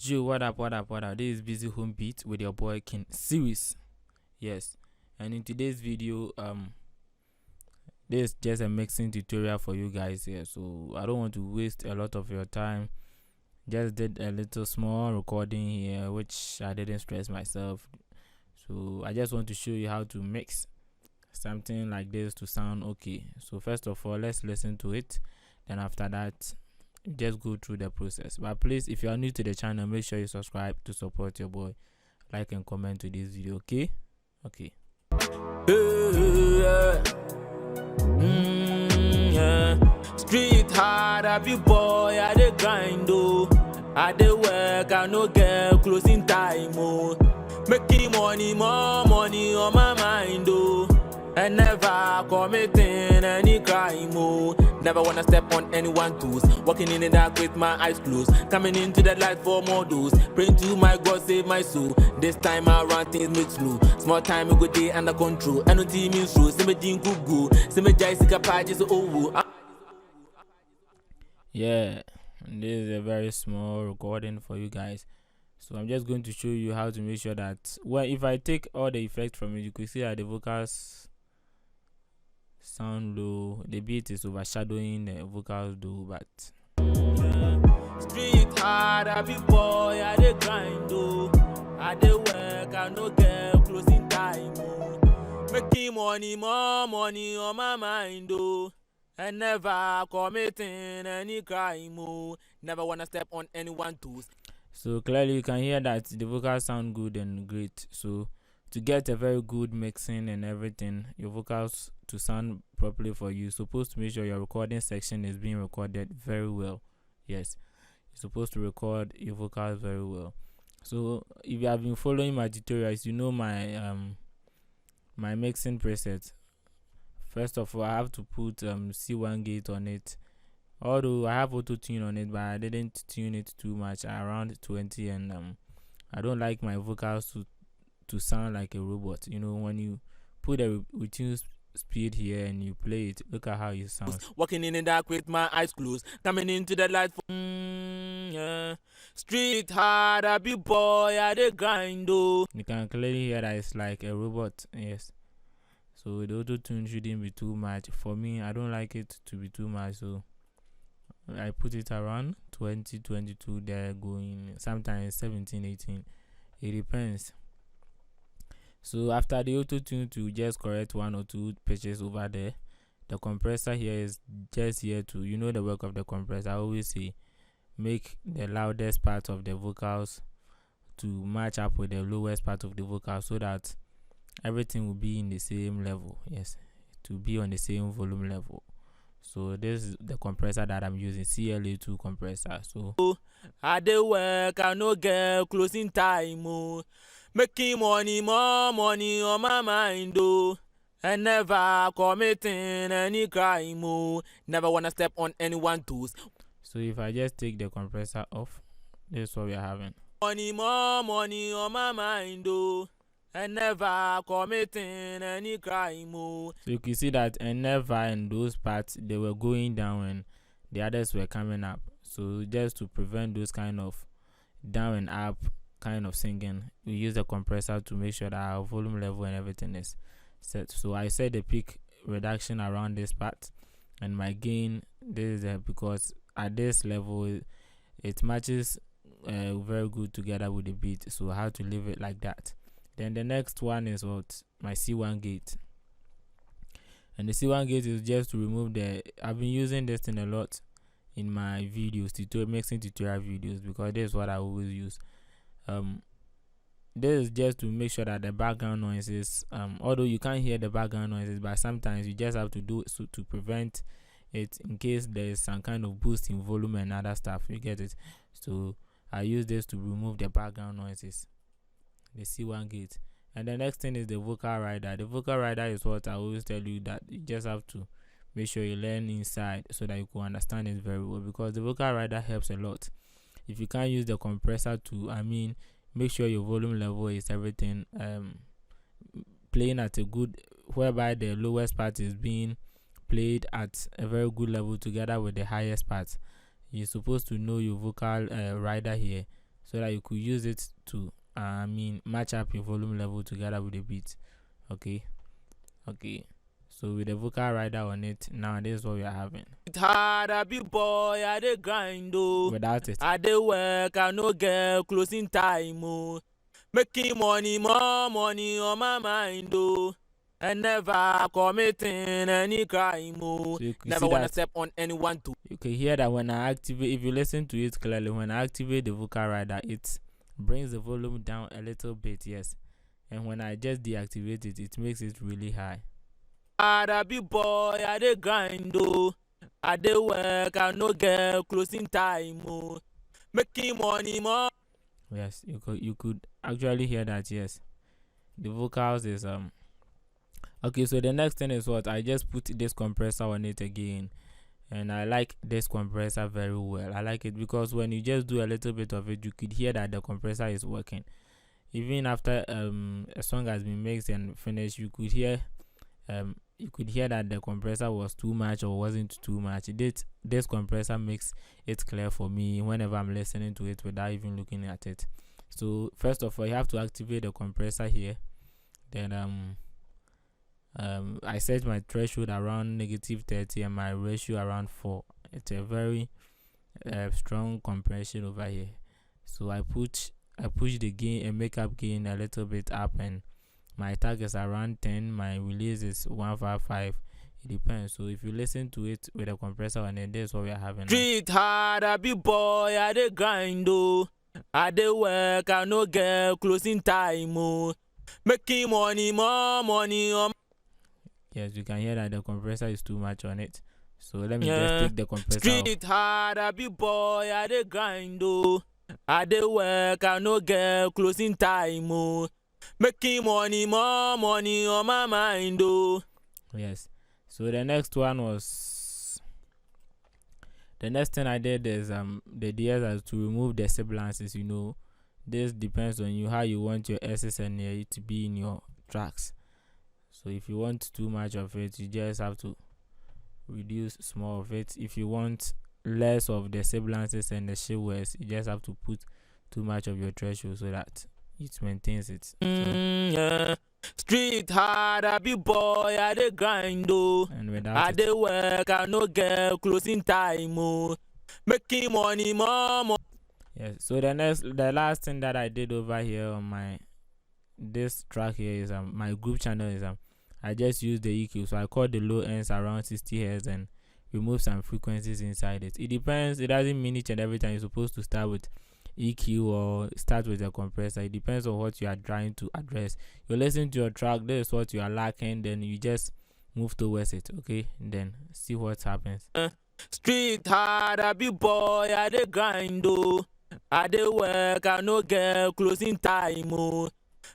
Yo, what up? This is Busy Home Beat with your boy King Series. Yes, and in today's video, this is just a mixing tutorial for you guys here. So I don't want to waste a lot of your time. Just did a little small recording here, which I didn't stress myself. So I just want to show you how to mix something like this to sound okay. So first of all, let's listen to it. Then after that, just go through the process. But please, if you are new to the channel, make sure you subscribe to support your boy. Like and comment to this video, okay? Street hard, I be boy, I dey grind, oh. I dey work, I no get closing time, oh. Making money, more money on my mind, oh. And never committing any crime, oh. Never wanna step on anyone's toes. Walking in the dark with my eyes closed. Coming into the light for more dose. Praying to my God, save my soul. This time around things make slow. Small time a good day under control. And no team means true. See me ding go. See me jai sika pages oh. Yeah, and this is a very small recording for you guys. So I'm just going to show you how to make sure that if I take all the effects from it, you could see that the vocals sound low, the beat is overshadowing the vocals though, but street hard, I be boy, I dey grind though. I dey work, I no get closing time, oh. Making money, more money on my mind, oh. And never committing any crime, oh. Never wanna step on anyone's toes. So clearly you can hear that the vocals sound good and great. So to get a very good mixing and everything, your vocals to sound properly for you, you're supposed to make sure your recording section is being recorded very well. Yes, you're supposed to record your vocals very well. So if you have been following my tutorials, you know my my mixing preset. First of all, I have to put C1 gate on it. Although I have auto tune on it, but I didn't tune it too much, around 20, and I don't like my vocals to sound like a robot. You know, when you put a retune speed here and you play it, look at how it sounds. Walking in the dark with my eyes closed, coming into the light for street hard, I be boy, I dey grind, oh. You can clearly hear that it's like a robot. Yes, so the auto tune shouldn't be too much. For me, I don't like it to be too much, so I put it around 20, 22 there, going sometimes 17, 18. It depends. So after the auto tune, to just correct 1 or 2 pitches over there, the compressor here is just here to, you know, the work of the compressor. I always say make the loudest part of the vocals to match up with the lowest part of the vocal, so that everything will be in the same level. Yes, to be on the same volume level. So this is the compressor that I'm using, CLA2 compressor. So I dey work, I no get closing time, oh. Making money, more money on my mind, oh. And never committing any crime, oh. Never wanna step on anyone's toes. So if I just take the compressor off, this is what we are having. Money, more money on my mind, oh. And never committing any crime, oh. So you can see that and never, and those parts, they were going down and the others were coming up. So just to prevent those kind of down and up kind of singing, we use the compressor to make sure that our volume level and everything is set. So I set the peak reduction around this part, and my gain, this is because at this level it matches very good together with the beat. So I have to leave it like that. Then the next one is what? My C1 gate. And the C1 gate is just to remove I've been using this thing a lot in my videos, mixing tutorial videos, because this is what I always use. This is just to make sure that the background noises, although you can't hear the background noises, but sometimes you just have to do it so to prevent it in case there's some kind of boost in volume and other stuff. You get it? So I use this to remove the background noises, the C1 gate. And the next thing is the vocal rider. The vocal rider is what I always tell you, that you just have to make sure you learn inside so that you can understand it very well, because the vocal rider helps a lot. If you can't use the compressor to, make sure your volume level is everything playing at a good, whereby the lowest part is being played at a very good level together with the highest part. You're supposed to know your vocal rider here so that you could use it to match up your volume level together with the beat. Okay. So with the vocal rider on it, now this is what we are having. It hard, I be boy, I dey grind oh. Without it, I dey work, I no get closing time oh. Making money, more money on my mind oh. And never committing any crime oh. So never wanna step on anyone too. You can hear that when I activate, if you listen to it clearly, when I activate the vocal rider, it brings the volume down a little bit, yes. And when I just deactivate it, it makes it really high. I be boy, I dey grind oh. I dey work, I no get closing time oh. Making money more. Yes, you could actually hear that, yes. The vocals is okay. So the next thing is what I just put this compressor on it again, and I like this compressor very well. I like it because when you just do a little bit of it, you could hear that the compressor is working. Even after a song has been mixed and finished, you could hear that the compressor was too much or wasn't too much. This compressor makes it clear for me whenever I'm listening to it without even looking at it. So first of all, you have to activate the compressor here. Then I set my threshold around -30 and my ratio around 4. It's a very strong compression over here. So I push the gain and makeup gain a little bit up, and my tag is around 10, my release is 155. It depends. So if you listen to it with a compressor on it, this is what we are having. Street hard, I be boy, I dey grind oh. I dey work, I no get closing time oh. Making money, more money on. Yes, you can hear that the compressor is too much on it. So let me just take the compressor Street off. Hard, I be boy, I dey grind oh. I dey work, I no get closing time oh. Making money, more money on my mind oh. Yes. So the next thing I did is the de-essing to remove the sibilances. This depends on you how you want your S's and A to be in your tracks. So if you want too much of it, you just have to reduce small of it. If you want less of the sibilances and the shift words, you just have to put too much of your threshold so that it maintains it. Street hard, I be boy, I dey grind oh. And without I dey work, I no get closing time oh. Making money, more. Yes. So the last thing that I did over here on this track here is my group channel is I just used the EQ. So I caught the low ends around 60 Hz and remove some frequencies inside it. It depends. It doesn't mean each and every time you're supposed to start with EQ or start with a compressor. It depends on what you are trying to address. You listen to your track, this is what you are lacking, then you just move towards it, okay? And then see what happens. Street hard, I be boy, I dey grind oh. I dey work, I no get closing time oh.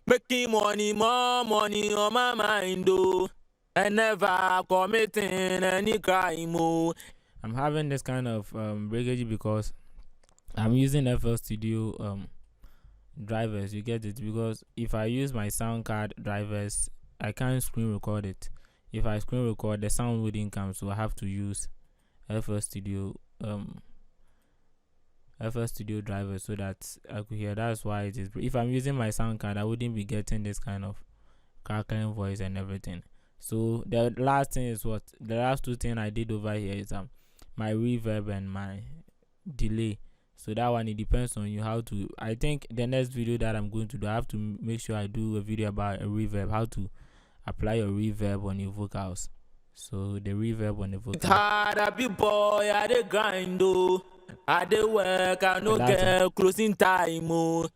Making money, more money on my mind oh. And never committing any crime oh. I'm having this kind of breakage because I'm using FL Studio drivers. You get it? Because if I use my sound card drivers, I can't screen record it. If I screen record, the sound wouldn't come, so I have to use FL Studio drivers so that I could hear. That's why it is. If I'm using my sound card, I wouldn't be getting this kind of crackling voice and everything. So the last thing is what the last two things I did over here is my reverb and my delay. So that one, it depends on you how to. I think the next video that I'm going to do, I have to make sure I do a video about a reverb, how to apply your reverb on your vocals. So the reverb on the vocals. Hard, I be boy, I dey grind oh. I dey work, I no get closing time oh.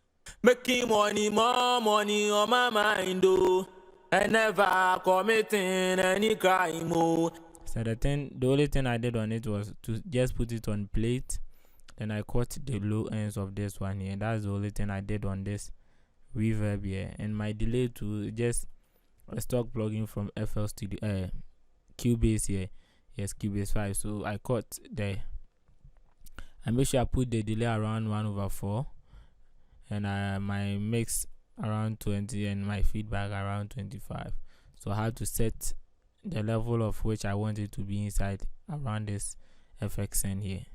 Making money, more money on my mind oh. And never committing any crime oh. So the only thing I did on it was to just put it on plate. Then I cut the low ends of this one here. That's the only thing I did on this reverb here. And my delay to just a stock plugin from FL Studio, Cubase here. Yes, Cubase 5. So I cut the. I make sure I put the delay around 1/4, and my mix around 20, and my feedback around 25. So I had to set the level of which I want it to be inside around this FXN here.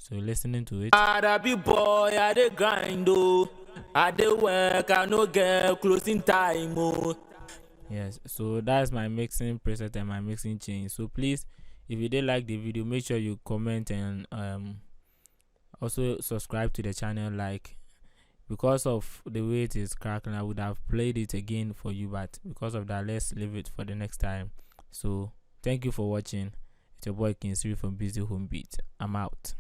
So listening to it. I be boy, I dey grind oh. I dey work, I no get closing time oh. Yes, so that's my mixing preset and my mixing change. So please, if you did like the video, make sure you comment and also subscribe to the channel. Like, because of the way it is cracking, I would have played it again for you, but because of that, let's leave it for the next time. So thank you for watching. It's your boy King Siri from Busy Home Beat. I'm out.